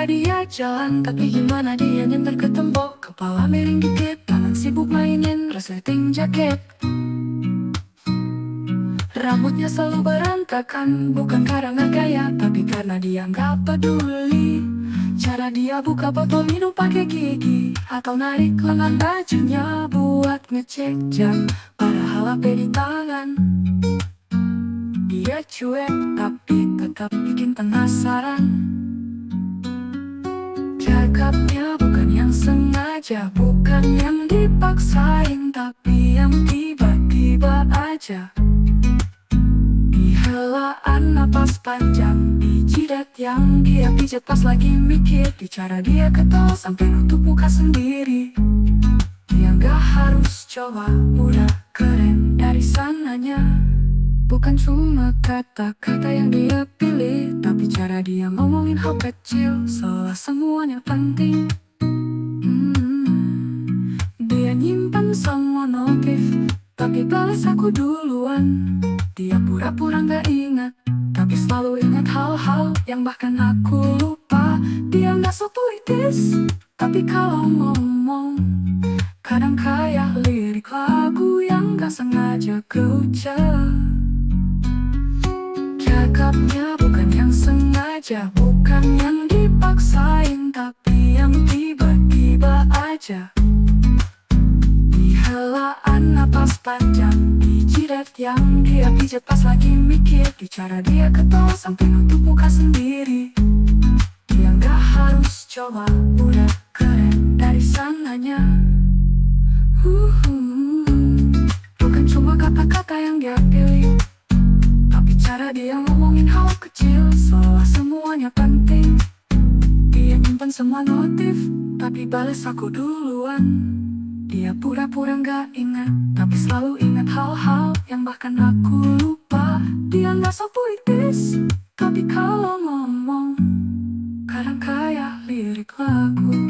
cara dia jalan, tapi gimana dia nyentar ke tembok. Kepala miring dikit, tangan sibuk mainin resleting jaket. Rambutnya selalu berantakan, bukan karena gaya, tapi karena dia nggak peduli. Cara dia buka botol minum pakai gigi, atau narik lengan bajunya buat ngecek jam, padahal HP di tangan. Dia cuek tapi tetap bikin penasaran. Cakapnya bukan yang sengaja, bukan yang dipaksain, tapi yang tiba-tiba aja. Dihelaan napas panjang, di jidat yang dia pijat pas lagi mikir. Di cara dia ketawa sampai nutup muka sendiri. Dia gak harus coba, udah keren dari sananya. Bukan cuma kata-kata yang dia pilih, tapi cara dia ngomongin hal kecil, seolah semuanya penting. Dia nyimpan semua notif, tapi balas aku duluan. Dia pura-pura gak ingat, tapi selalu ingat hal-hal yang bahkan aku lupa. Dia gak so puitis, tapi kalau ngomong kadang kayak lirik lagu yang gak sengaja keucap. Cakapnya bukan yang sengaja, bukan yang dipaksain, tapi yang tiba-tiba aja. Dihelaan napas panjang, di jidat yang dia pijat pas lagi mikir. Di cara dia ketawa sampai nutup muka sendiri. Dia gak harus coba, udah keren dari sananya. Bukan cuma kata-kata yang dia pilih, tapi cara dia ngomongin hal kecil, seolah semuanya penting. Dia nyimpan semua notif, tapi balas aku duluan. Dia pura-pura gak ingat, tapi selalu ingat hal-hal yang bahkan aku lupa. Dia gak so puitis, tapi kalau ngomong kadang kayak lirik lagu.